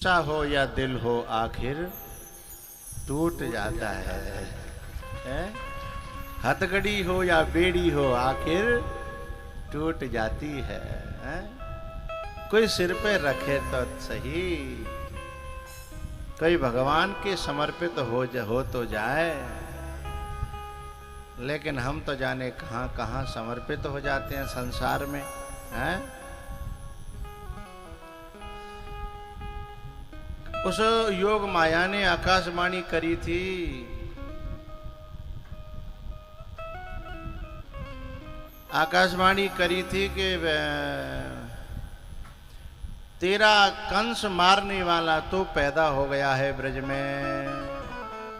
सा हो या दिल हो आखिर टूट जाता है, हैं? हथकड़ी हो या बेड़ी हो आखिर टूट जाती है, हैं? कोई सिर पे रखे तो सही, कोई भगवान के समर्पित हो तो जाए, लेकिन हम तो जाने कहां कहां समर्पित हो जाते हैं संसार में, हैं? उस योग माया ने आकाशवाणी करी थी, आकाशवाणी करी थी कि तेरा कंस मारने वाला तो पैदा हो गया है ब्रज में,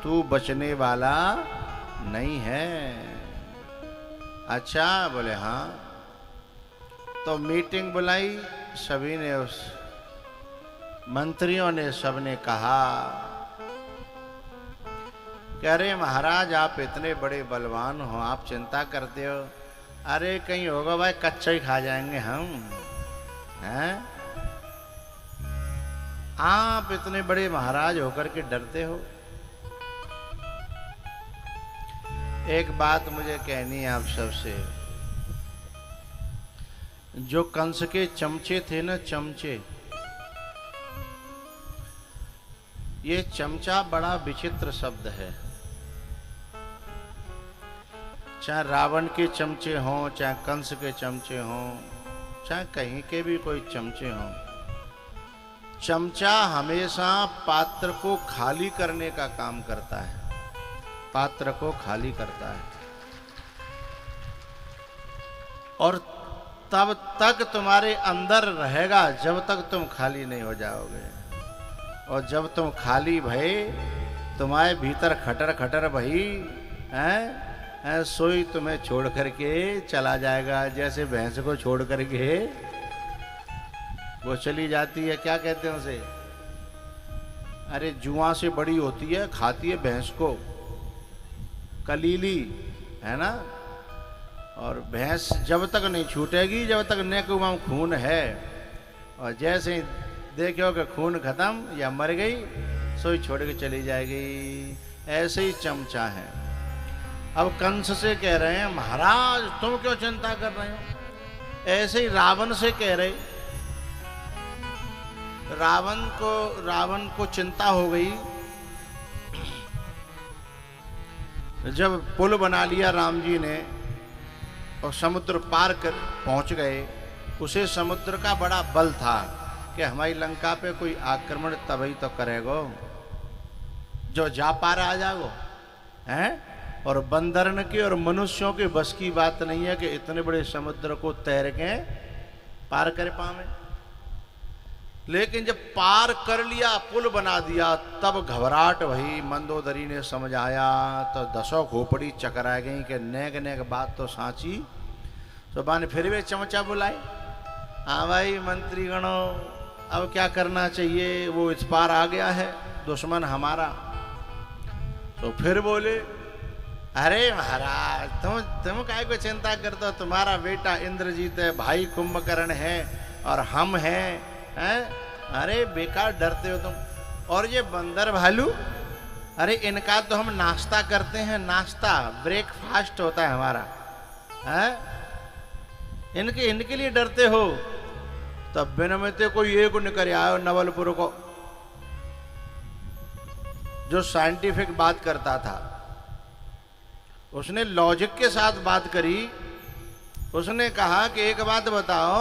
तू बचने वाला नहीं है। अच्छा, बोले हाँ। तो मीटिंग बुलाई, सभी ने, उस मंत्रियों ने, सबने कहा कि अरे महाराज, आप इतने बड़े बलवान हो, आप चिंता करते हो। अरे कहीं होगा भाई कच्चा ही खा जाएंगे हम, हैं? आप इतने बड़े महाराज होकर के डरते हो। एक बात मुझे कहनी है आप सबसे, जो कंस के चमचे थे ना, चमचे, ये चमचा बड़ा विचित्र शब्द है। चाहे रावण के चमचे हों, चाहे कंस के चमचे हों, चाहे कहीं के भी कोई चमचे हों, चमचा हमेशा पात्र को खाली करने का काम करता है, पात्र को खाली करता है। और तब तक तुम्हारे अंदर रहेगा जब तक तुम खाली नहीं हो जाओगे। और जब तुम खाली भये, तुम्हारे भीतर खटर खटर भई, हैं, सोई तुम्हें छोड़ करके चला जाएगा। जैसे भैंस को छोड़ करके वो चली जाती है, क्या कहते हैं उसे? अरे जुआ से बड़ी होती है, खाती है भैंस को, कलीली, है ना? और भैंस जब तक नहीं छूटेगी, जब तक नेक में खून है, और जैसे ही देखो कि खून खत्म या मर गई, सोई छोड़ के चली जाएगी। ऐसे ही चमचा है। अब कंस से कह रहे हैं, महाराज तुम क्यों चिंता कर रहे हो? ऐसे ही रावण से कह रहे, रावण को चिंता हो गई। जब पुल बना लिया राम जी ने और समुद्र पार कर पहुंच गए, उसे समुद्र का बड़ा बल था कि हमारी लंका पे कोई आक्रमण तभी तो करेगो, जो जा पार आ जाओ, हैं? और बंदरन के और मनुष्यों के बस की बात नहीं है कि इतने बड़े समुद्र को तैर के पार कर पावे। लेकिन जब पार कर लिया, पुल बना दिया, तब घबराहट भई। मंदोदरी ने समझ आया तो दसों खोपड़ी चकरा गई कि नेक नेक बात तो सांची। सुबह ने फिर वे चमचा बुलाए, हाँ भाई मंत्री गणों, अब क्या करना चाहिए? वो इस पार आ गया है दुश्मन हमारा। तो फिर बोले, अरे महाराज तुम काहे को चिंता करते हो? तुम्हारा बेटा इंद्रजीत है, भाई कुंभकर्ण है, और हम हैं, अरे बेकार डरते हो तुम। और ये बंदर भालू, अरे इनका तो हम नाश्ता करते हैं, नाश्ता, ब्रेकफास्ट होता है हमारा, हैं? इनके लिए डरते हो? तब बिन में तो कोई एक निकल आयो नवलपुर को, जो साइंटिफिक बात करता था। उसने लॉजिक के साथ बात करी। उसने कहा कि एक बात बताओ,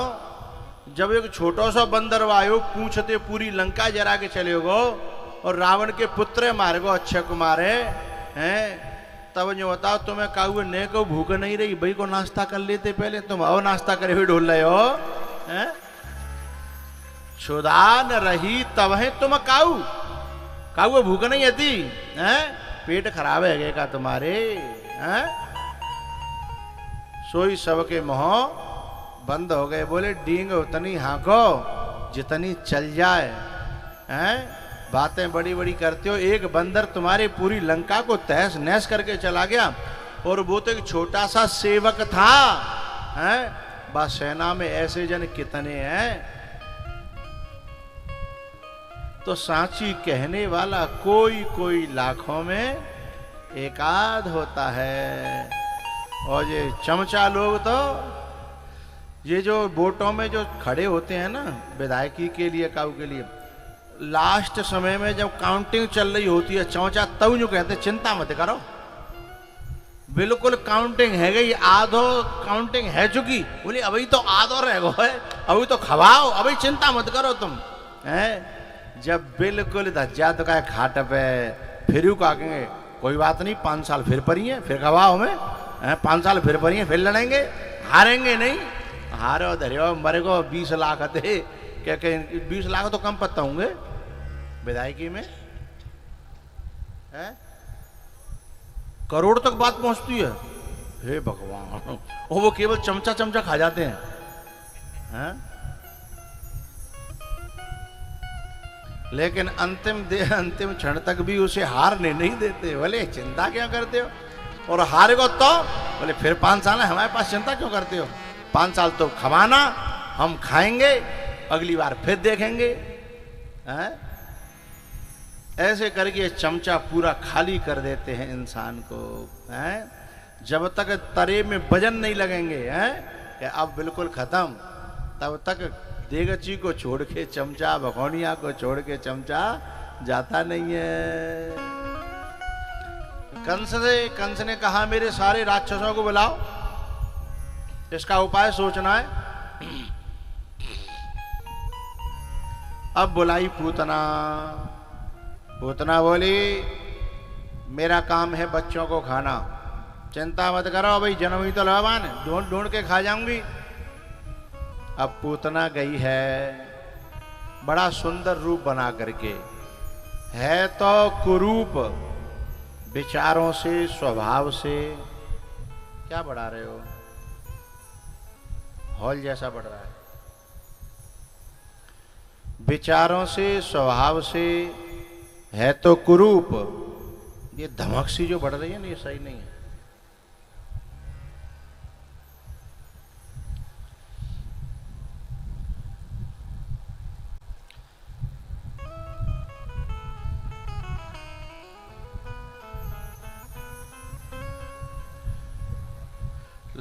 जब एक छोटा सा बंदर आयो, पूछते पूरी लंका जरा के चले गो, और रावण के पुत्र मारे गो, अक्षय कुमार हैं, तब जो बताओ तुम्हें काहुए ने को भूख नहीं रही? भाई को नाश्ता कर लेते पहले, तुम आओ नाश्ता करे हुए ढोल रहे हो, हैं? छुदान रही तब है तुम काऊ भूख नहीं आती, हैं? पेट खराब है का तुम्हारे, हैं? सोई सबके मुंह बंद हो गए। बोले डींग उतनी हाँको जितनी चल जाए, हैं? बातें बड़ी बड़ी करते हो। एक बंदर तुम्हारे पूरी लंका को तहस नहस करके चला गया, और वो तो एक छोटा सा सेवक था, हैं? बस सेना में ऐसे जन कितने हैं तो सांची कहने वाला कोई कोई लाखों में एकाध होता है। और ये चमचा लोग तो ये जो वोटों में जो खड़े होते हैं ना विधायकी के लिए काऊ के लिए, लास्ट समय में जब काउंटिंग चल रही होती है चमचा तब जो कहते चिंता मत करो, बिल्कुल काउंटिंग है गई, आधो काउंटिंग है चुकी। बोले अभी तो आधो रह गो है, अभी तो खवाओ, अभी चिंता मत करो तुम है। जब बिल्कुल धज्जा तो का खाट पे फिर यू कहेंगे कोई बात नहीं 5 साल फिर पढ़िए, फिर खवाओ हमें 5 साल फिर पढ़िए, फिर लड़ेंगे, हारेंगे नहीं। हारो धरियो मरे को 20 लाख थे क्या, 20 लाख तो कम पत्ता होंगे विधायकी में है, करोड़ तक बात पहुंचती है। हे भगवान, और वो केवल चमचा चमचा खा जाते हैं। लेकिन अंतिम क्षण तक भी उसे हारने नहीं देते। बोले चिंता क्यों करते हो, और हारे को तो बोले फिर 5 साल है हमारे पास, चिंता क्यों करते हो, 5 साल तो खवाना, हम खाएंगे, अगली बार फिर देखेंगे है? ऐसे करके चमचा पूरा खाली कर देते हैं इंसान को है? जब तक तरे में वजन नहीं लगेंगे हैं, अब बिल्कुल खत्म, तब तक देगची को छोड़ के चमचा, भगोनिया को छोड़ के चमचा जाता नहीं है। कंस ने कहा मेरे सारे राक्षसों को बुलाओ, इसका उपाय सोचना है। अब बुलाई पूतना। पूतना बोली मेरा काम है बच्चों को खाना, चिंता मत करो भाई, जन्म ही तो लवान है, ढूंढ ढूंढ के खा जाऊंगी। अब पूतना गई है बड़ा सुंदर रूप बना करके, है तो कुरूप, विचारों से स्वभाव से। क्या बढ़ा रहे हो, हॉल जैसा बढ़ रहा है। विचारों से स्वभाव से है तो कुरूप, ये धमक सी जो बढ़ रही है ना, ये सही नहीं है।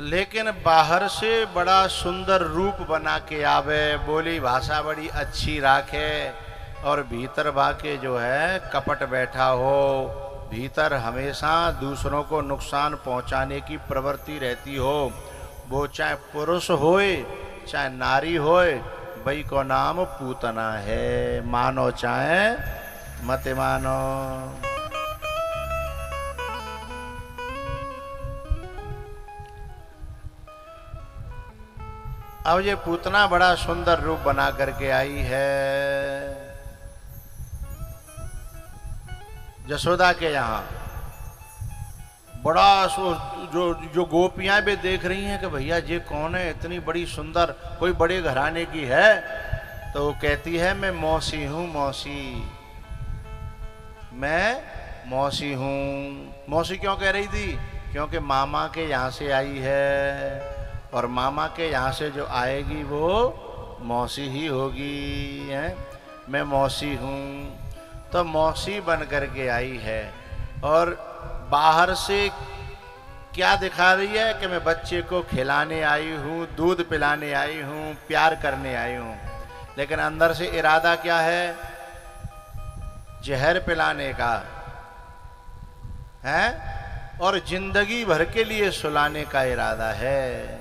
लेकिन बाहर से बड़ा सुंदर रूप बना के आवे, बोली भाषा बड़ी अच्छी राखे, और भीतर बाके जो है कपट बैठा हो, भीतर हमेशा दूसरों को नुकसान पहुंचाने की प्रवृत्ति रहती हो। वो चाहे पुरुष होए चाहे नारी होए, वही को नाम पूतना है, मानो चाहे मत मानो। अब ये पूतना बड़ा सुंदर रूप बना करके आई है यशोदा के यहाँ। बड़ा जो गोपियां भी देख रही हैं कि भैया ये कौन है, इतनी बड़ी सुंदर, कोई बड़े घराने की है। तो वो कहती है मैं मौसी हूं, मौसी, मैं मौसी हूं। मौसी क्यों कह रही थी, क्योंकि मामा के यहाँ से आई है, और मामा के यहाँ से जो आएगी वो मौसी ही होगी है। मैं मौसी हूँ, तो मौसी बन करके आई है। और बाहर से क्या दिखा रही है कि मैं बच्चे को खिलाने आई हूँ, दूध पिलाने आई हूँ, प्यार करने आई हूँ। लेकिन अंदर से इरादा क्या है, जहर पिलाने का है, और जिंदगी भर के लिए सुलाने का इरादा है।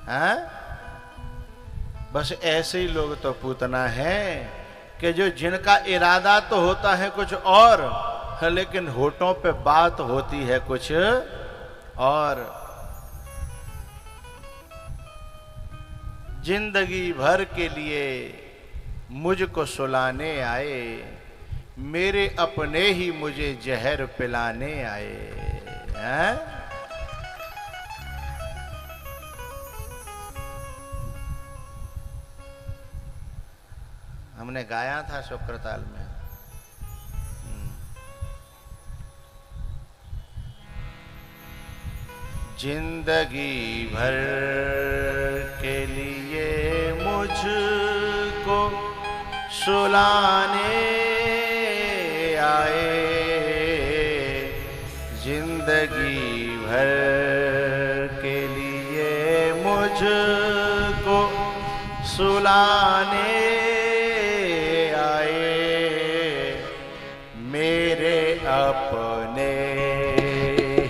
हैं? बस ऐसे ही लोग तो पूतना हैं कि जो जिनका इरादा तो होता है कुछ और, लेकिन होठों पे बात होती है कुछ और। जिंदगी भर के लिए मुझको सुलाने आए, मेरे अपने ही मुझे जहर पिलाने आए हैं। हमने गाया था शुक्रताल में। जिंदगी भर के लिए मुझको सुलाने आए, जिंदगी भर के लिए मुझको सुलाने आए, मेरे अपने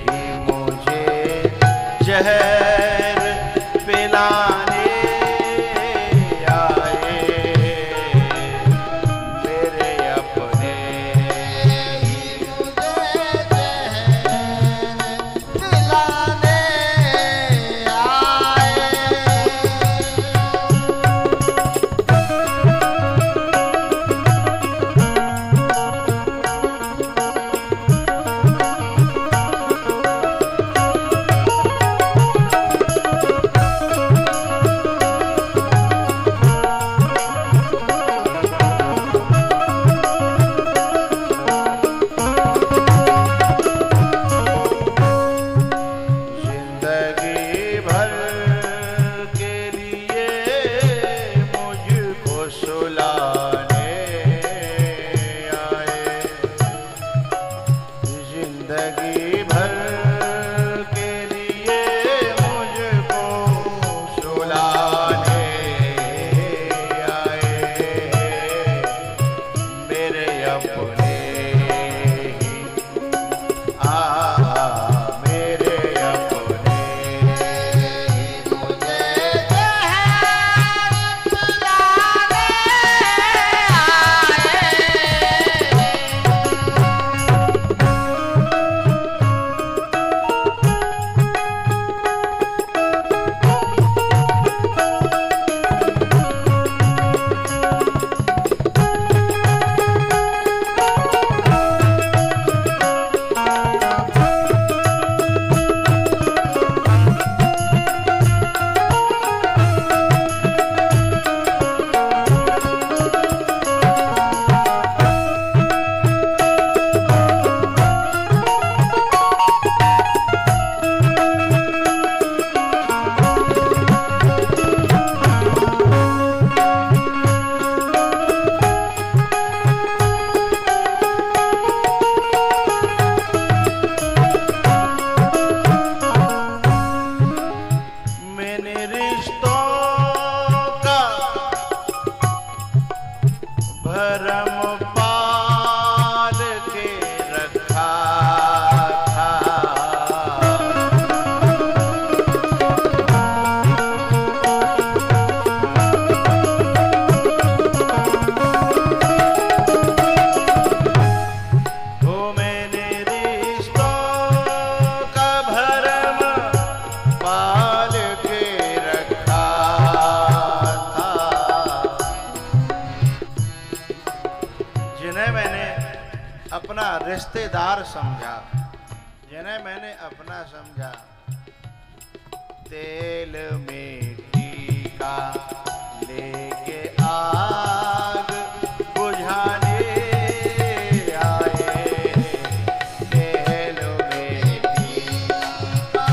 ही मुझे जहर पिलाने आए, मेरे अपने ही मुझे जहर पिलाने आए। रिश्तेदार समझा, जिन्हें मैंने अपना समझा, तेल मिट्टी का लेके आग बुझाने आए, तेल मिट्टी का।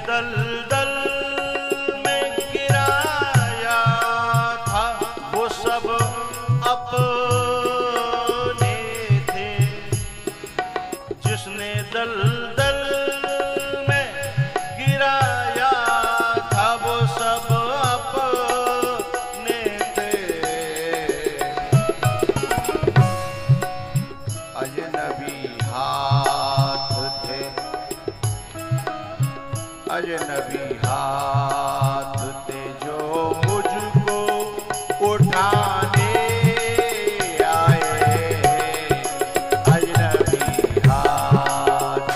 दलदल में गिराया था वो सब अपने थे, जिसने दलदल में गिराया था वो सब अपने थे, अजनबी हाथ थे हाथ थे जो मुझको उठाने आए, अजनबी हाथ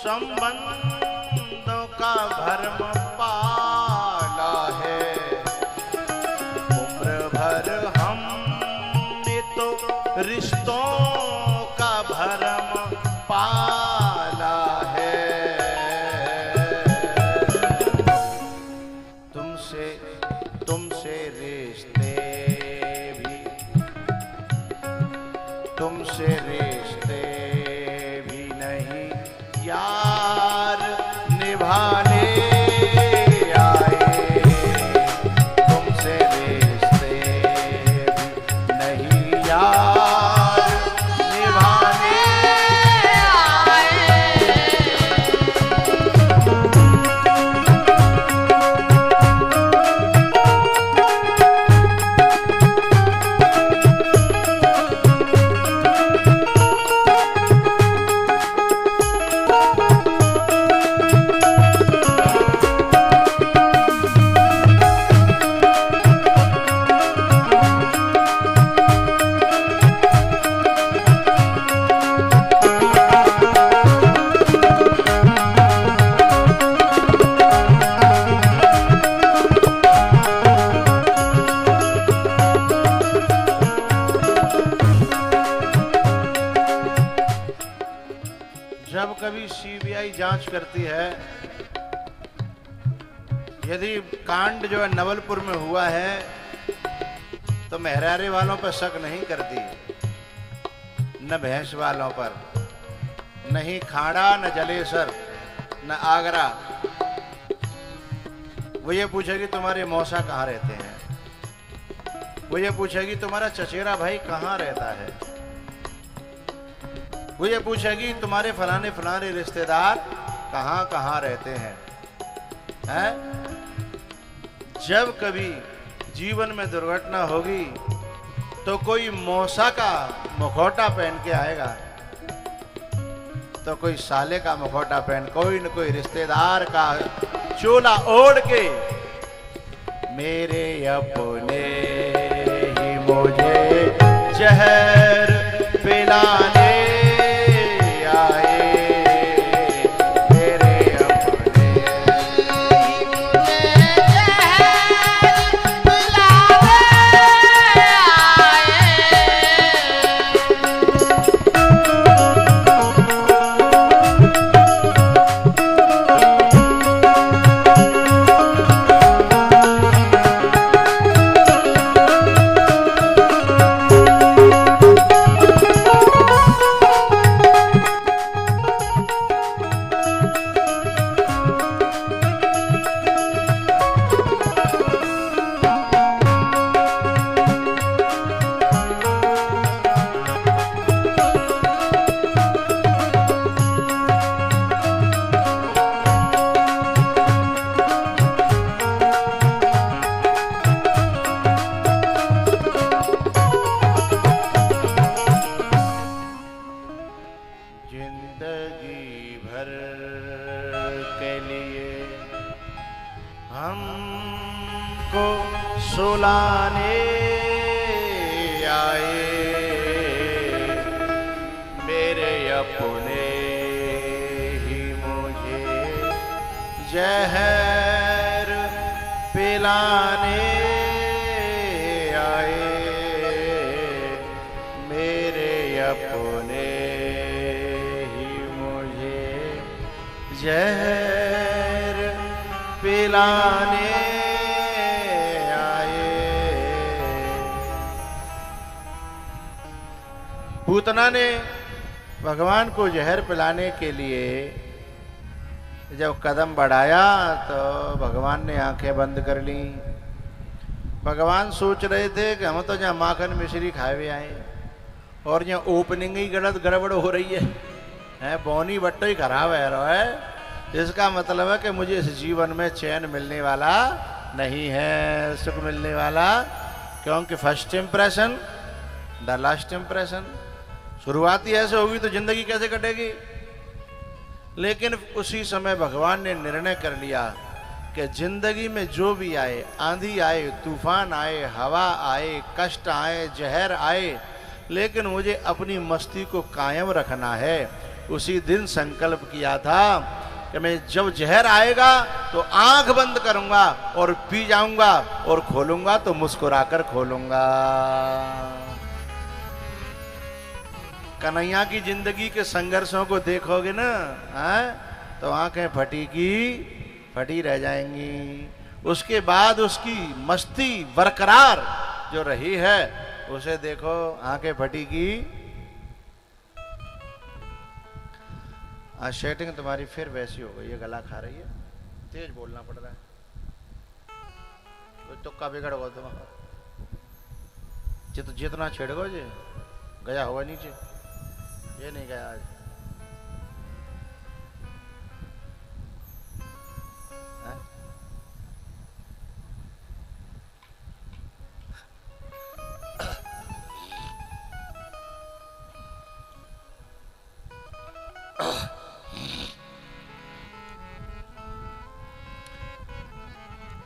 संबंधों का भरम पाला है, उम्र भर हमने तो रिश्तों का भरम पाला है। तुमसे तुमसे रिश्ते भी, तुमसे रिश्ते भी नहीं यार निभाने आए, तुमसे रिश्ते भी नहीं यार निभाने आए। जब कभी सीबीआई जांच करती है, यदि कांड जो है नवलपुर में हुआ है तो मेहरारे वालों पर शक नहीं करती, न भैंस वालों पर, नहीं खाड़ा, न जलेसर, न आगरा। वो ये पूछेगी तुम्हारे मौसा कहाँ रहते हैं, वो ये पूछेगी तुम्हारा चचेरा भाई कहाँ रहता है, वो ये पूछेगी तुम्हारे फलाने फलाने रिश्तेदार कहाँ कहाँ रहते हैं। हैं? जब कभी जीवन में दुर्घटना होगी तो कोई मौसा का मुखौटा पहन के आएगा, तो कोई साले का मुखौटा पहन, कोई न कोई रिश्तेदार का चोला ओढ़ के मेरे अपने ही मुझे जहर पिलाने जिंदगी भर के लिए हमको सुलाने आए, मेरे अपने ही मुझे जहर पिलाने आए, मेरे अपने जहर पिलाने आए। पूतना ने भगवान को जहर पिलाने के लिए जब कदम बढ़ाया तो भगवान ने आंखें बंद कर ली। भगवान सोच रहे थे कि हम तो जहाँ माखन मिश्री खाए हुए आए और यहाँ ओपनिंग ही गड़बड़ हो रही है, बोनी बट्टो ही खराब है। इसका मतलब है कि मुझे इस जीवन में चैन मिलने वाला नहीं है, सुख मिलने वाला, क्योंकि first impression the last impression. शुरुआत ही ऐसे होगी तो जिंदगी कैसे कटेगी। लेकिन उसी समय भगवान ने निर्णय कर लिया कि जिंदगी में जो भी आए, आंधी आए, तूफान आए, हवा आए, कष्ट आए, जहर आए, लेकिन मुझे अपनी मस्ती को कायम रखना है। उसी दिन संकल्प किया था कि मैं जब जहर आएगा तो आंख बंद करूंगा और पी जाऊंगा और खोलूंगा तो मुस्कुराकर खोलूंगा। कन्हैया की जिंदगी के संघर्षों को देखोगे ना, तो आंखें फटी की फटी रह जाएंगी। उसके बाद उसकी मस्ती बरकरार जो रही है उसे देखो, आंखें फटी की। आज सेटिंग तुम्हारी फिर वैसी हो गई है, गला खा रही है, तेज बोलना पड़ रहा है, तो तुक्का बिगड़ गो तुम्हारा। जितना छेड़गो जे गया होगा नीचे, ये नहीं गया आज।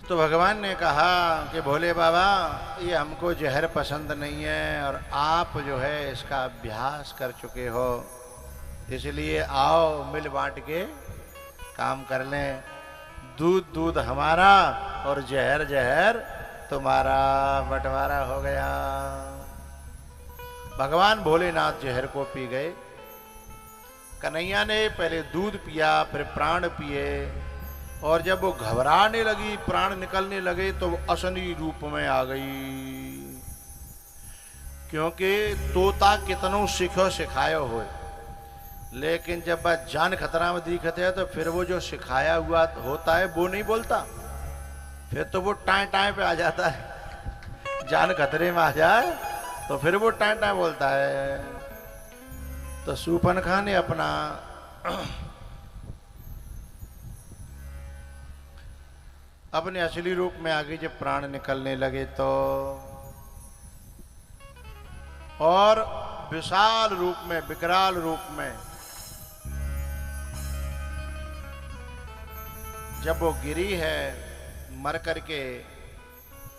तो भगवान ने कहा कि भोले बाबा, ये हमको जहर पसंद नहीं है और आप जो है इसका अभ्यास कर चुके हो, इसलिए आओ मिल बांट के काम कर लें। दूध दूध हमारा और जहर जहर तुम्हारा, बंटवारा हो गया। भगवान भोलेनाथ जहर को पी गए। कन्हैया ने पहले दूध पिया, फिर प्राण पिए, और जब वो घबराने लगी, प्राण निकलने लगे, तो वो असली रूप में आ गई। क्योंकि तोता कितनों सिखो सिखायो हो, लेकिन जब जान खतरा में दिखते है तो फिर वो जो सिखाया हुआ होता है वो नहीं बोलता, फिर तो वो टाए टाए पे आ जाता है। जान खतरे में आ जाए तो फिर वो टाए टाए बोलता है। तो सूपनखा ने अपना अपने असली रूप में आगे जब प्राण निकलने लगे तो, और विशाल रूप में, विकराल रूप में जब वो गिरी है मर करके,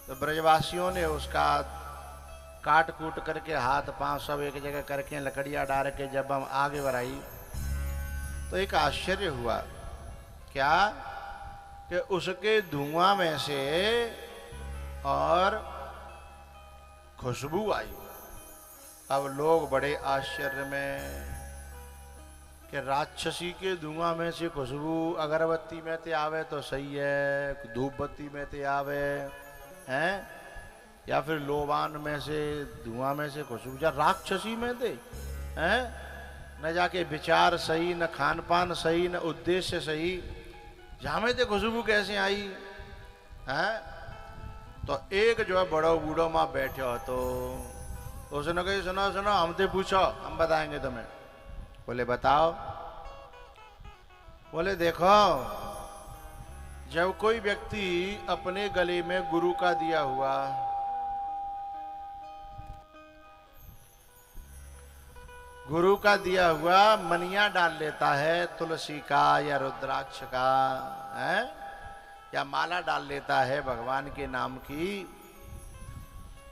तो ब्रजवासियों ने उसका काट कूट करके हाथ पांव सब एक जगह करके लकड़ियां डाल के जब हम आगे बढ़ाई तो एक आश्चर्य हुआ। क्या कि उसके धुआं में से और खुशबू आई। अब लोग बड़े आश्चर्य में कि राक्षसी के धुआं में से खुशबू अगरबत्ती में ते आवे तो सही है, धूप बत्ती में ते आवे हैं, या फिर लोबान में से धुआं में से खुशबू, या राक्षसी में थे हैं। न जाके विचार सही, न खान पान सही, न उद्देश्य सही, जहाँ में थे खुशबू कैसे आई है। तो एक जो है बड़ो बूढ़ो माँ बैठे हो, तो उसने कही सुनो सुनो, हमसे पूछो, हम बताएंगे तुम्हें। बोले बताओ। बोले देखो, जब कोई व्यक्ति अपने गले में गुरु का दिया हुआ मनिया डाल लेता है, तुलसी का या रुद्राक्ष का है, या माला डाल लेता है भगवान के नाम की,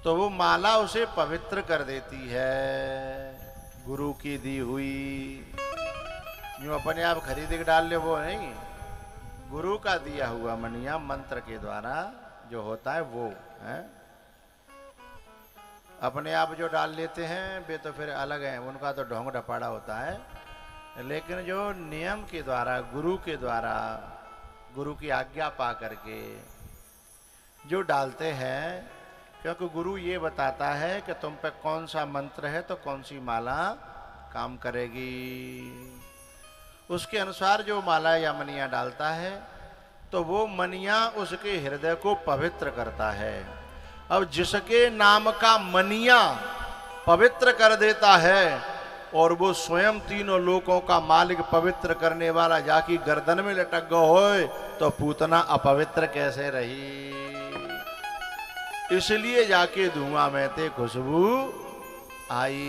तो वो माला उसे पवित्र कर देती है, गुरु की दी हुई। यूं अपने आप खरीद के डाल ले वो नहीं, गुरु का दिया हुआ मनिया मंत्र के द्वारा जो होता है वो है। अपने आप जो डाल लेते हैं वे तो फिर अलग हैं, उनका तो ढोंग ढपाड़ा होता है, लेकिन जो नियम के द्वारा, गुरु के द्वारा, गुरु की आज्ञा पा करके जो डालते हैं, क्योंकि गुरु ये बताता है कि तुम पे कौन सा मंत्र है तो कौन सी माला काम करेगी, उसके अनुसार जो माला या मनिया डालता है तो वो मनिया उसके हृदय को पवित्र करता है। अब जिसके नाम का मनिया पवित्र कर देता है और वो स्वयं तीनों लोकों का मालिक पवित्र करने वाला जाकी गर्दन में लटक गो होए तो पूतना अपवित्र कैसे रही। इसलिए जाके धुआं में ते खुशबू आई।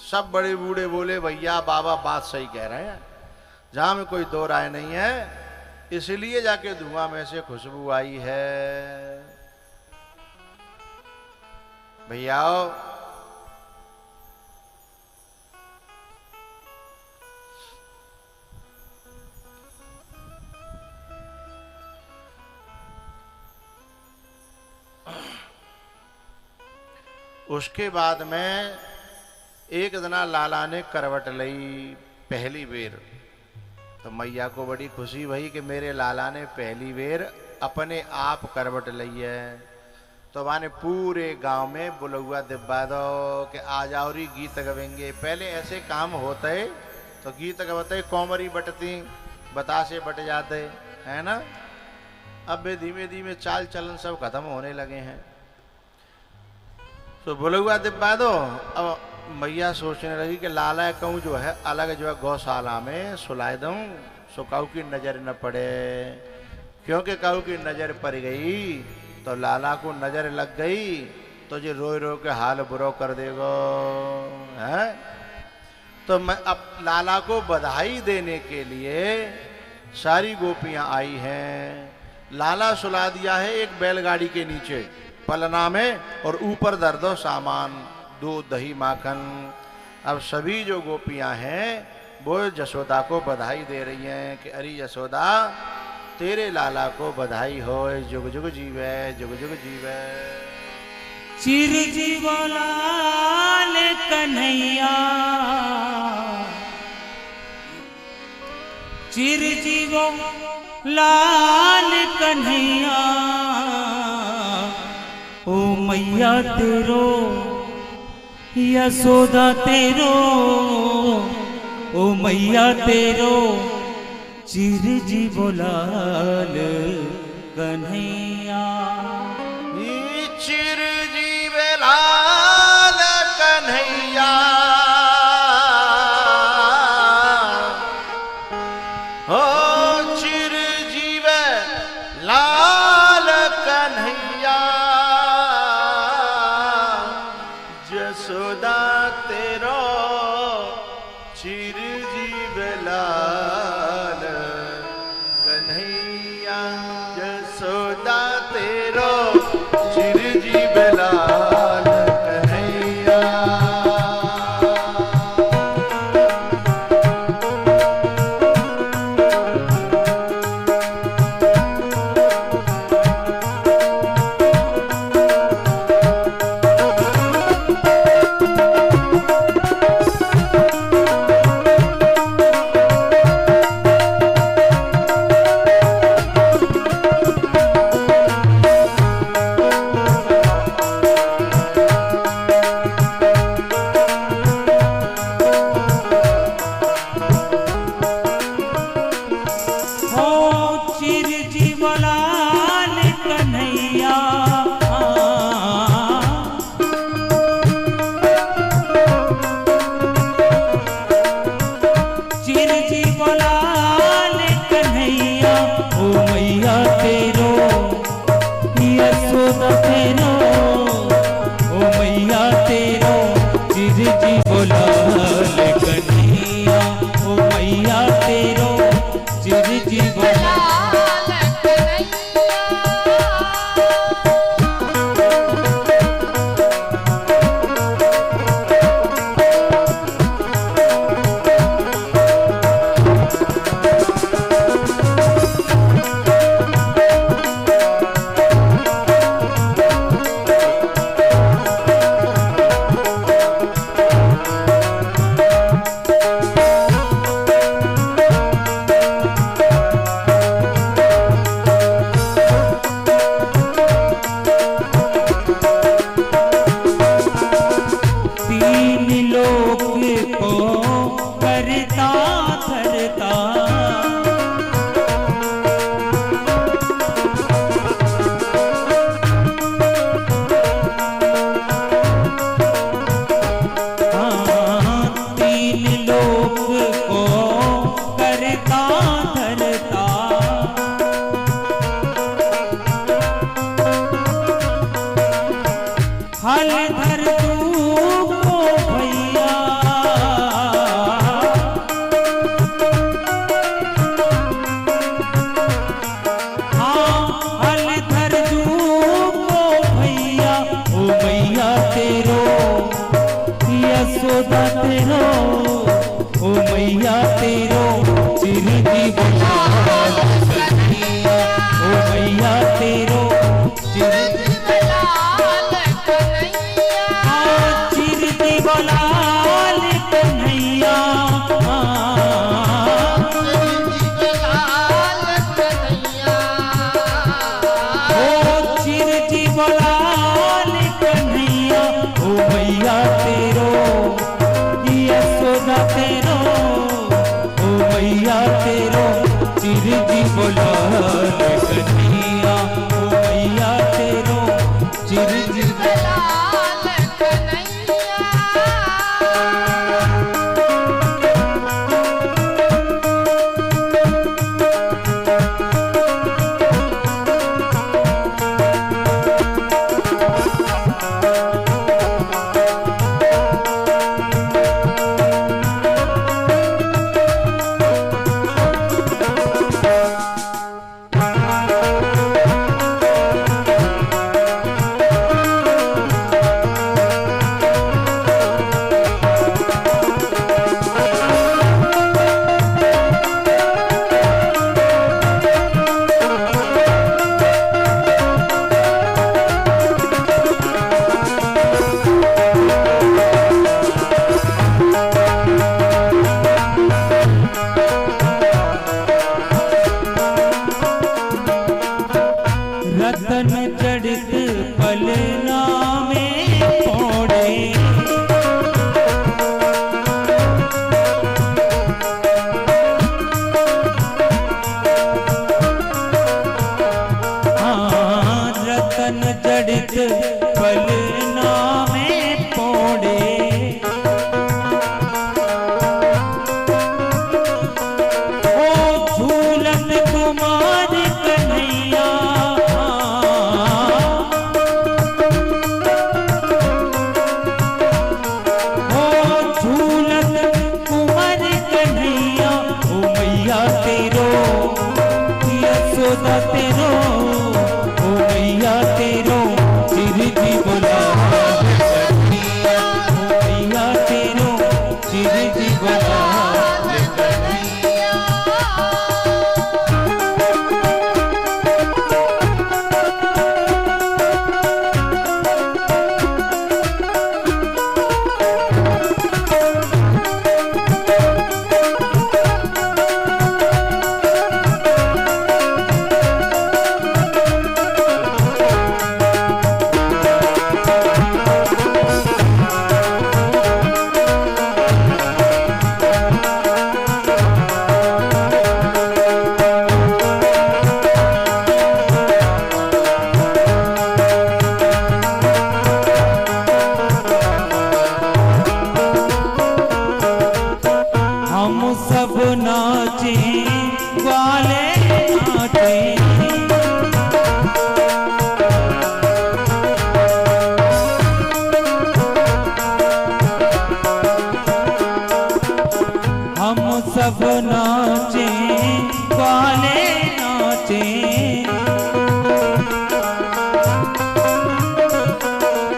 सब बड़े बूढ़े बोले भैया बाबा बात सही कह रहे हैं, जहां में कोई दो राय नहीं है, इसलिए जाके धुआं में से खुशबू आई है। भैया उसके बाद में एक दिना लाला ने करवट लई पहली बेर, तो मैया को बड़ी खुशी भई कि मेरे लाला ने पहली बेर अपने आप करवट लई है। तो माने पूरे गांव में बुलौआ दिब्बा दो कि आ जाओ री गीत गवेंगे। पहले ऐसे काम होते तो गीत गवते कोमरी बटती, बतासे बट जाते, है ना। अब वे धीमे धीमे चाल चलन सब खत्म होने लगे हैं। तो बुलौआ दिब्बा दो। अब मैया सोचने लगी कि लाला कहूँ जो है अलग जो है गौशाला में सुलाए दूँ, सो काऊ की नजर न पड़े, क्योंकि काऊ की नजर पड़ गई तो लाला को नजर लग गई तो जो रोए रो के हाल बुरो कर देगो है। तो मैं अब लाला को बधाई देने के लिए सारी गोपियां आई हैं। लाला सुला दिया है एक बैलगाड़ी के नीचे पलना में, और ऊपर दर दो सामान, दूध दही माखन। अब सभी जो गोपियां हैं वो यशोदा को बधाई दे रही हैं कि अरे यशोदा तेरे लाला को बधाई हो, जुग जुग जीवे, जुग जुग जीवे। चिर जीवो लाल कन्हैया, चिर जीवो लाल कन्हैया, ओ मैया तेरो यशोदा तेरो, ओ मैया तेरो चिर जीवो लाल कन्हैया। चिर जीवे लाल कन्हैया, हो चिर जीवे लाल कन्हैया, यशोदा तेरो चिर जीवे लाल कन्हैया, यशोदा तेरो चिर जीवे लाल कन्हैया। मैया तेरो चिर जीवलाल कन्हैया, ओ मैया तेरो चिर जीवलाल कन्हैया, चिर जीवलाल कन्हैया, चिर जीवलाल कन्हैया, ओ मैया तेरो यशोदा तेरो, ओ मैया तेरो चिर जीवलाल कन्हैया, ओ मैया तेरो चिर जीवलाल कन्हैया। रतन जड़ित पलना में पौड़े, हाँ रतन जड़ित पलना में पौड़े, ओ झूलत कुमार कन्हैया, यशोदा तेरो, ओ मैया तेरो चिर जीवलाल कन्हैया, ओ मैया तेरो चिर जीवलाल कन्हैया। हम सब नाचे वाले नाचे, हम सब नाचे वाले नाचे,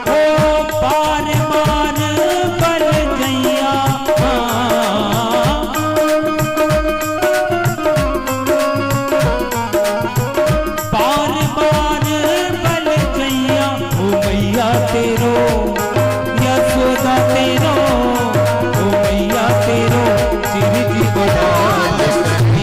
ओ पार पार बल जैया, पार पार बल जैया, ओ मैया तेरो यशोदा तेरो, ओ मैया तेरो चिर जीवलाल कन्हैया।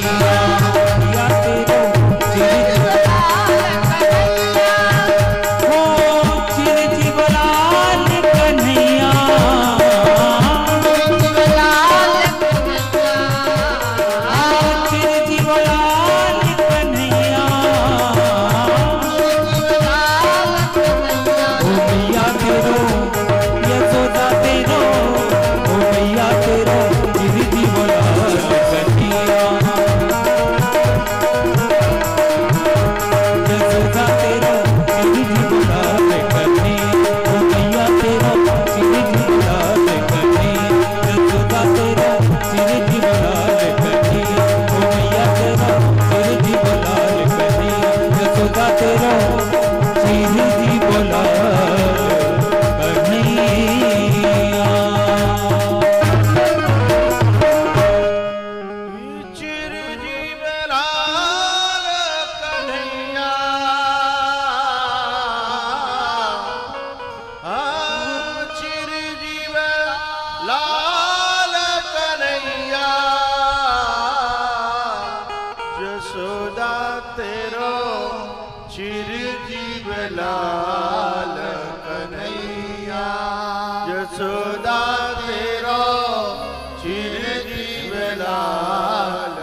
लाल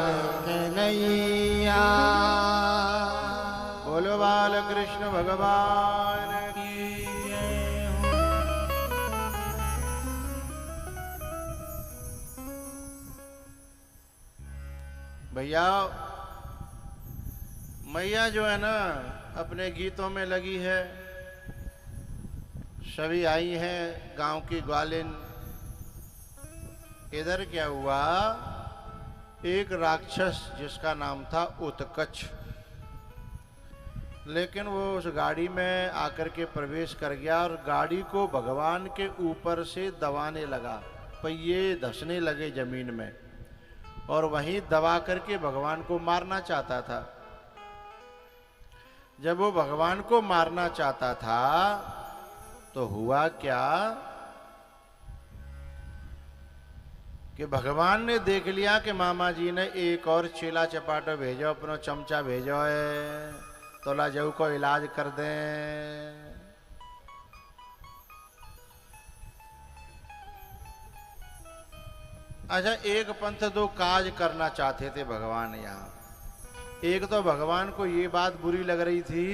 कन्हैया। बोलो बाल कृष्ण भगवान की जय हो। भैया मैया जो है ना अपने गीतों में लगी है। सभी आई हैं गांव की ग्वालिन। इधर क्या हुआ, एक राक्षस जिसका नाम था उत्कच, लेकिन वो उस गाड़ी में आकर के प्रवेश कर गया और गाड़ी को भगवान के ऊपर से दबाने लगा। पहिए धंसने लगे जमीन में और वहीं दबा करके भगवान को मारना चाहता था। जब वो भगवान को मारना चाहता था तो हुआ क्या कि भगवान ने देख लिया कि मामा जी ने एक और चेला चपाटो भेजो, अपनो चमचा भेजो है, तोला जऊ को इलाज कर दें। अच्छा, एक पंथ दो काज करना चाहते थे भगवान यहाँ। एक तो भगवान को ये बात बुरी लग रही थी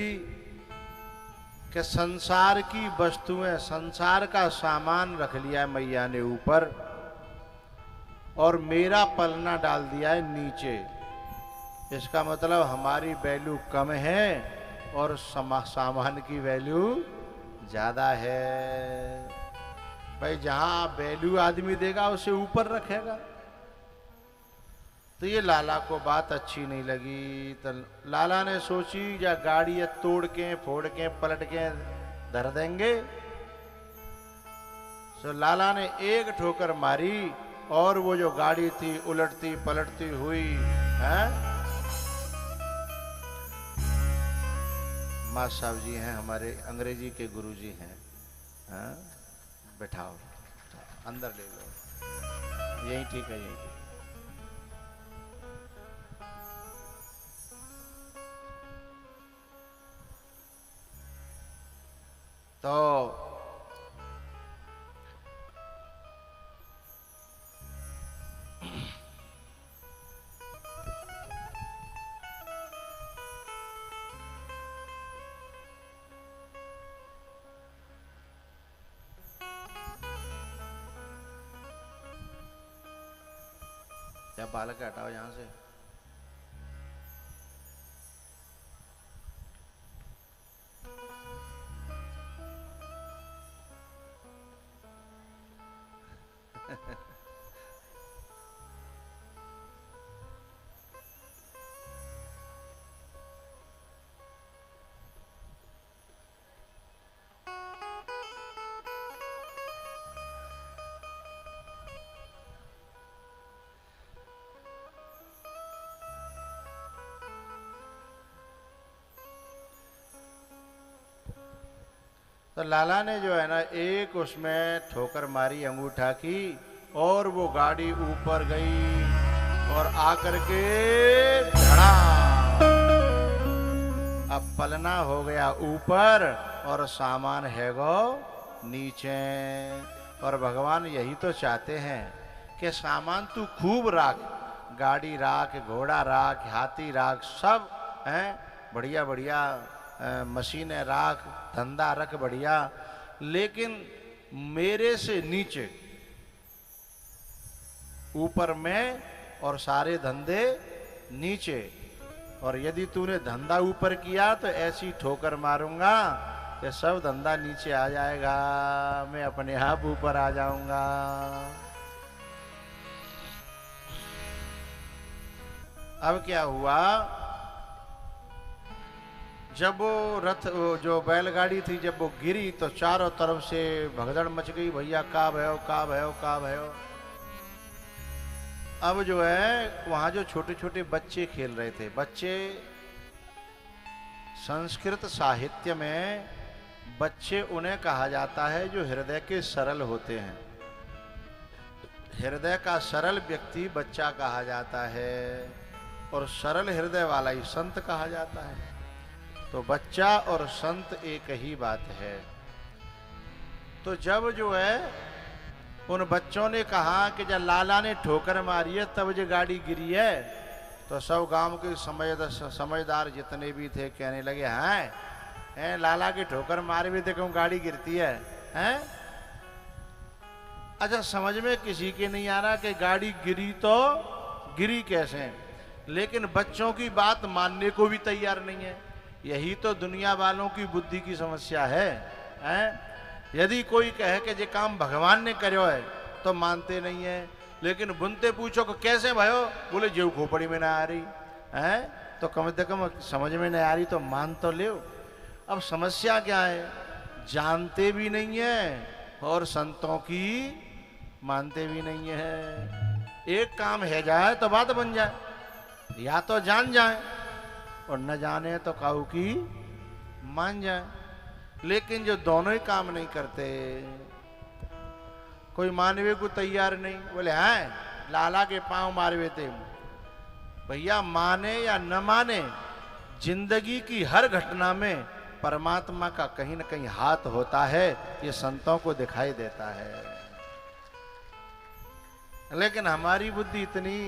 कि संसार की वस्तुएं, संसार का सामान रख लिया है मैया ने ऊपर और मेरा पलना डाल दिया है नीचे। इसका मतलब हमारी वैल्यू कम है और सामान की वैल्यू ज्यादा है। भाई जहां वैल्यू आदमी देगा उसे ऊपर रखेगा। तो ये लाला को बात अच्छी नहीं लगी। तो लाला ने सोची या गाड़ी तोड़ के फोड़ के पलट के धर देंगे। तो लाला ने एक ठोकर मारी और वो जो गाड़ी थी उलटती पलटती हुई है। माँ साहब जी हैं हमारे, अंग्रेजी के गुरुजी हैं। हाँ? बैठाओ, अंदर ले लो, यही ठीक है, यही ठीक। तो क्या बालक हटाओ यहां से। तो लाला ने जो है ना एक उसमें ठोकर मारी अंगूठा की और वो गाड़ी ऊपर गई और आकर के धड़ा। अब पलना हो गया ऊपर और सामान है गो नीचे। और भगवान यही तो चाहते हैं कि सामान तू खूब राख, गाड़ी राख, घोड़ा राख, हाथी राख, सब हैं बढ़िया बढ़िया मशीनें राख, धंधा रख बढ़िया, लेकिन मेरे से नीचे, ऊपर मैं और सारे धंधे नीचे। और यदि तूने धंधा ऊपर किया तो ऐसी ठोकर मारूंगा कि सब धंधा नीचे आ जाएगा, मैं अपने आप ऊपर आ जाऊंगा। अब क्या हुआ, जब वो रथ, वो जो बैलगाड़ी थी, जब वो गिरी तो चारों तरफ से भगदड़ मच गई। भैया का भयो, का भयो, का भयो। अब जो है वहां जो छोटे छोटे बच्चे खेल रहे थे, बच्चे संस्कृत साहित्य में बच्चे उन्हें कहा जाता है जो हृदय के सरल होते हैं। हृदय का सरल व्यक्ति बच्चा कहा जाता है और सरल हृदय वाला ही संत कहा जाता है। तो बच्चा और संत एक ही बात है। तो जब जो है उन बच्चों ने कहा कि जब लाला ने ठोकर मारी है तब जो गाड़ी गिरी है। तो सब गांव के समझदार जितने भी थे कहने लगे हैं लाला की ठोकर मारे भी देखो गाड़ी गिरती है हैं। अच्छा समझ में किसी के नहीं आ रहा कि गाड़ी गिरी तो गिरी कैसे, लेकिन बच्चों की बात मानने को भी तैयार नहीं है। यही तो दुनिया वालों की बुद्धि की समस्या है, हैं? यदि कोई कहे कि ये काम भगवान ने करो है तो मानते नहीं है, लेकिन बुनते पूछो कि कैसे भयो, बोले जेव खोपड़ी में ना आ रही है, तो कम से कम समझ में नहीं आ रही तो मान तो ले। अब समस्या क्या है, जानते भी नहीं है और संतों की मानते भी नहीं है। एक काम है जाए तो बात बन जाए, या तो जान जाए और न जाने तो काऊ की मान जाए। लेकिन जो दोनों ही काम नहीं करते, कोई मानवे को तैयार नहीं, बोले हैं लाला के पांव मारवे थे। भैया माने या न माने, जिंदगी की हर घटना में परमात्मा का कहीं न कहीं हाथ होता है, ये संतों को दिखाई देता है। लेकिन हमारी बुद्धि इतनी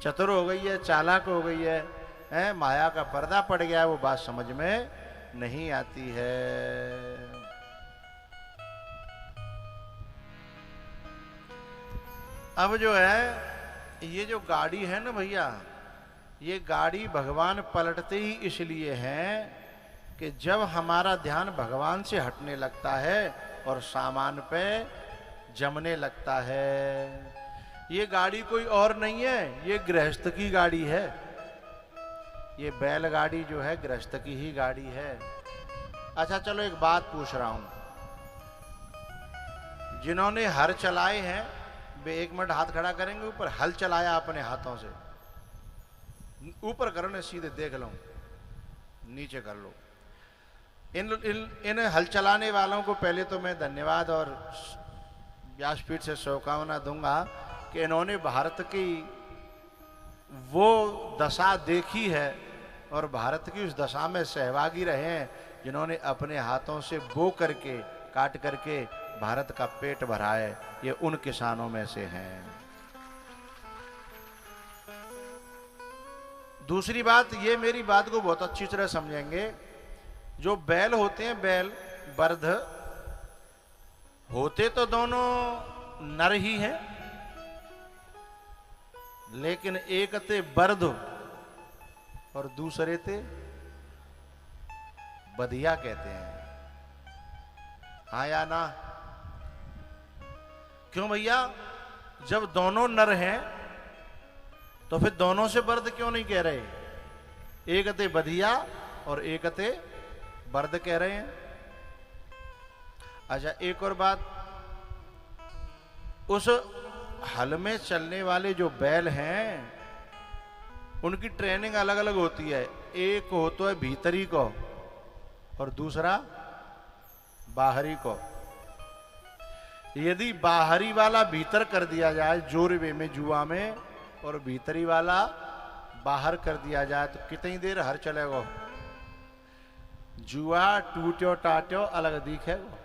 चतुर हो गई है, चालाक हो गई है, माया का पर्दा पड़ गया है, वो बात समझ में नहीं आती है। अब जो है ये जो गाड़ी है ना भैया, ये गाड़ी भगवान पलटते ही इसलिए है कि जब हमारा ध्यान भगवान से हटने लगता है और सामान पे जमने लगता है। ये गाड़ी कोई और नहीं है, ये गृहस्थ की गाड़ी है। ये बैलगाड़ी जो है गृहस्थ की ही गाड़ी है। अच्छा चलो एक बात पूछ रहा हूं, जिन्होंने हर चलाए हैं वे एक मिनट हाथ खड़ा करेंगे ऊपर। हल चलाया अपने हाथों से, ऊपर करो ना, सीधे देख लो, नीचे कर लो। इन हल चलाने वालों को पहले तो मैं धन्यवाद और व्यासपीठ से शुभकामना दूंगा कि इन्होंने भारत की वो दशा देखी है और भारत की उस दशा में सहभागी रहे हैं, जिन्होंने अपने हाथों से बो करके काट करके भारत का पेट भरा है। ये उन किसानों में से हैं। दूसरी बात, ये मेरी बात को बहुत अच्छी तरह समझेंगे, जो बैल होते हैं, बैल बर्ध होते तो दोनों नर ही हैं, लेकिन एक थे बर्ध और दूसरे थे बधिया कहते हैं। हाँ या ना? क्यों भैया? जब दोनों नर हैं तो फिर दोनों से बर्द क्यों नहीं कह रहे? एक थे बधिया और एक थे बर्द कह रहे हैं। अच्छा एक और बात, उस हल में चलने वाले जो बैल हैं उनकी ट्रेनिंग अलग अलग होती है। एक होता है भीतरी को और दूसरा बाहरी को। यदि बाहरी वाला भीतर कर दिया जाए जोरवे में, जुआ में, और भीतरी वाला बाहर कर दिया जाए तो कितनी देर हर चलेगा? जुआ टूट्यो टाट्यो अलग दिखेगा,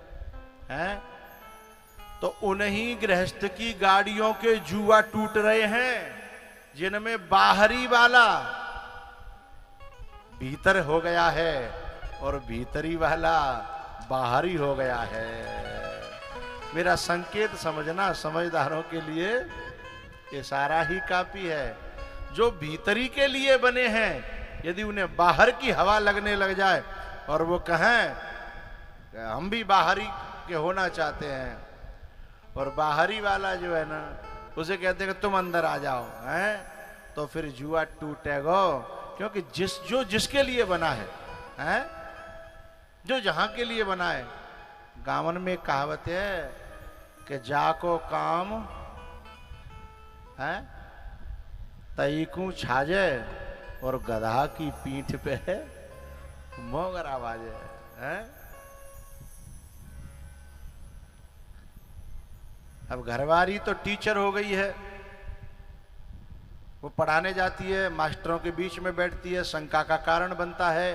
हैं? तो उन्हीं गृहस्थ की गाड़ियों के जुआ टूट रहे हैं जिनमें बाहरी वाला भीतर हो गया है और भीतरी वाला बाहरी हो गया है। मेरा संकेत समझना, समझदारों के लिए ये सारा ही काफी है। जो भीतरी के लिए बने हैं, यदि उन्हें बाहर की हवा लगने लग जाए और वो कहें हम भी बाहरी के होना चाहते हैं, और बाहरी वाला जो है ना उसे कहते हैं कि तुम अंदर आ जाओ, हैं? तो फिर जुआ टूटेगा। क्योंकि जो जिसके लिए बना है, हैं? जो जहां के लिए बना है। गावन में कहावत है कि जाको काम है तईकू छाजे और गधा की पीठ पे मोगर आवाजे, हैं? अब घरवाली तो टीचर हो गई है, वो पढ़ाने जाती है, मास्टरों के बीच में बैठती है, शंका का कारण बनता है,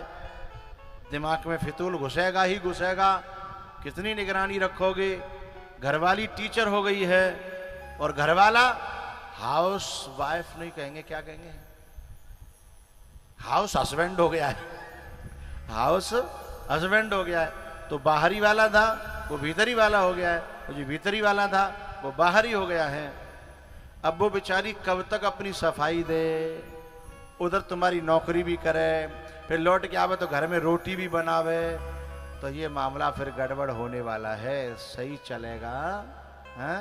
दिमाग में फितूल घुसेगा ही घुसेगा। कितनी निगरानी रखोगे? घरवाली टीचर हो गई है और घरवाला हाउस वाइफ नहीं कहेंगे, क्या कहेंगे, हाउस हस्बैंड हो गया है, हाउस हस्बैंड हो गया है। तो बाहरी वाला था वो भीतरी वाला हो गया है, और जो भीतरी वाला था वो बाहरी हो गया है। अब वो बेचारी कब तक अपनी सफाई दे, उधर तुम्हारी नौकरी भी करे, फिर लौट के आवे तो घर में रोटी भी बनावे, तो ये मामला फिर गड़बड़ होने वाला है, सही चलेगा हैं?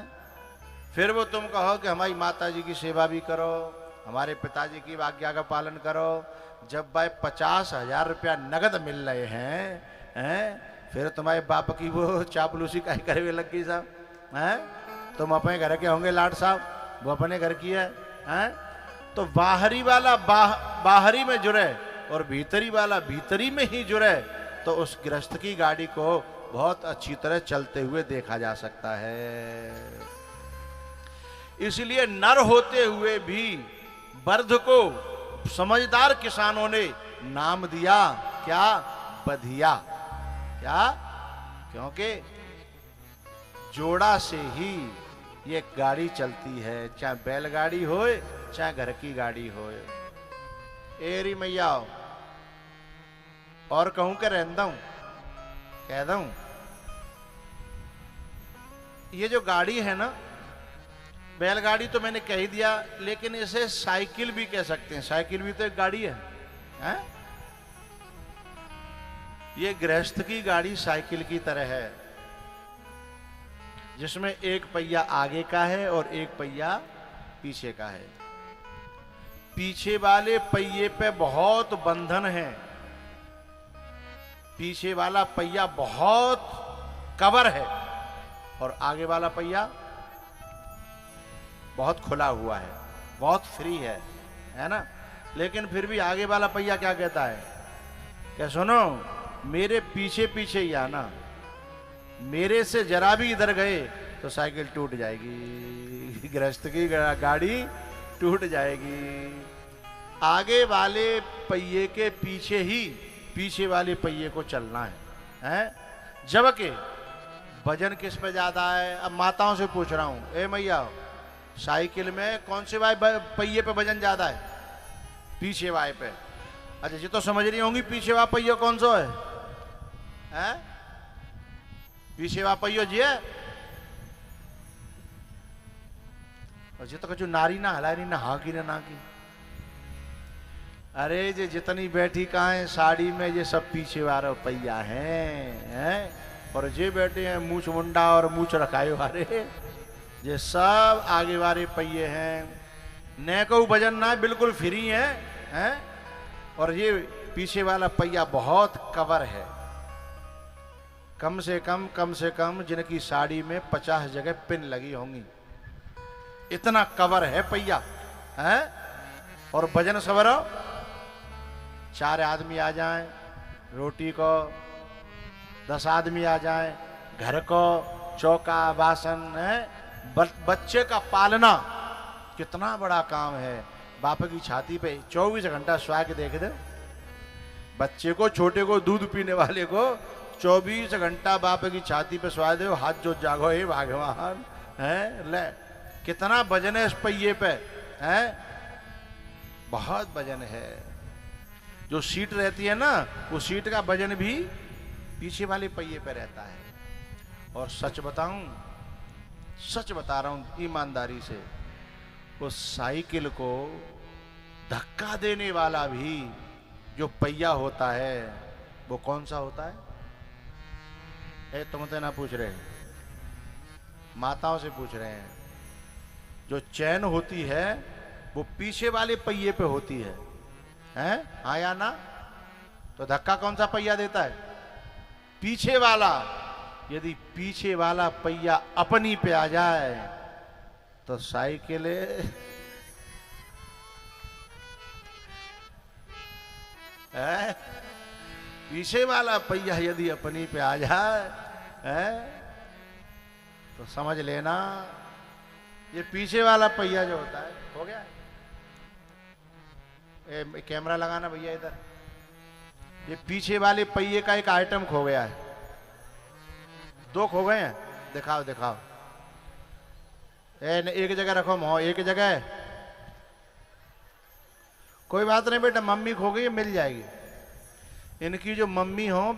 फिर वो तुम कहो कि हमारी माता जी की सेवा भी करो, हमारे पिताजी की आज्ञा का पालन करो, जब भाई 50,000 रुपया नगद मिल रहे हैं, फिर तुम्हारे बाप की वो चापलूसी काहे करे हुए लग गई साहब हैं? तुम अपने घर के होंगे लाड साहब, वो अपने घर की है हैं? तो बाहरी वाला बाहरी में जुड़े और भीतरी वाला भीतरी में ही जुड़े, तो उस गृहस्थ की गाड़ी को बहुत अच्छी तरह चलते हुए देखा जा सकता है। इसलिए नर होते हुए भी बर्ध को समझदार किसानों ने नाम दिया क्या, बधिया। क्या? क्योंकि जोड़ा से ही ये गाड़ी चलती है, चाहे बैलगाड़ी हो चाहे घर की गाड़ी हो। एरी मैया और कहूं कि रहता हूं, कह दूं, ये जो गाड़ी है ना, बैलगाड़ी तो मैंने कह ही दिया, लेकिन इसे साइकिल भी कह सकते हैं, साइकिल भी तो एक गाड़ी है, हैं? ये गृहस्थ की गाड़ी साइकिल की तरह है, जिसमें एक पहिया आगे का है और एक पहिया पीछे का है। पीछे वाले पहिए पे बहुत बंधन है, पीछे वाला पहिया बहुत कवर है और आगे वाला पहिया बहुत खुला हुआ है, बहुत फ्री है ना। लेकिन फिर भी आगे वाला पहिया क्या कहता है, क्या सुनो, मेरे पीछे पीछे ही आना, मेरे से जरा भी इधर गए तो साइकिल टूट जाएगी, गृहस्थ की गाड़ी टूट जाएगी। आगे वाले पहिए के पीछे ही पीछे वाले पहिए को चलना है? जबकि वजन किस पे ज्यादा है? अब माताओं से पूछ रहा हूं, ए मैया, साइकिल में कौन से पहिए पे वजन ज्यादा है? पीछे वाले पे। अच्छा, ये तो समझ रही होंगी पीछे वाला पहिया कौन सा है? पीछे वाला पहिया जी है, और ये तो कछु नारी ना हला रही, ना हाँ की ना की। अरे ये जितनी बैठी कहाँ है साड़ी में, ये सब पीछे वाला पहिया हैं? और ये बैठे हैं मूछ मुंडा और मूछ रखाए वाले, ये सब आगे वाले पहिए हैं। न को वजन ना, बिल्कुल फ्री हैं? और ये पीछे वाला पहिया बहुत कवर है, कम से कम जिनकी साड़ी में 50 जगह पिन लगी होंगी, इतना कवर है पहिया है। और वजन सवरो, 4 आदमी आ जाएं रोटी को, 10 आदमी आ जाएं घर को, चौका बासन है, बच्चे का पालना कितना बड़ा काम है। बाप की छाती पे 24 घंटा सुहा के देख दे बच्चे को, छोटे को, दूध पीने वाले को 24 घंटा बाप की छाती पे सुहा दे, हाथ जो जागो हे भगवान है। ले कितना वजन है इस पहिए पे, है बहुत वजन है। जो सीट रहती है ना, वो सीट का वजन भी पीछे वाले पहिए पे रहता है। और सच बताऊं, सच बता रहा हूं ईमानदारी से, उस साइकिल को धक्का देने वाला भी जो पहिया होता है, वो कौन सा होता है? तुमसे ना पूछ रहे, माताओं से पूछ रहे हैं। जो चैन होती है वो पीछे वाले पहिए पे होती है, हैं? हाँ या ना? तो धक्का कौन सा पहिया देता है? पीछे वाला। यदि पीछे वाला पहिया अपनी पे आ जाए तो साइकिल पीछे वाला पहिया यदि अपनी पे आ जाए तो समझ लेना ये पीछे वाला पहिया जो होता है हो गया। कैमरा लगाना भैया इधर, ये पीछे वाले पहिए का एक आइटम खो गया है। 2 खो गए हैं, दिखाओ दिखाओ। एक जगह रखो मोह, एक जगह। कोई बात नहीं बेटा, मम्मी खो गई, मिल जाएगी। इनकी जो मम्मी हो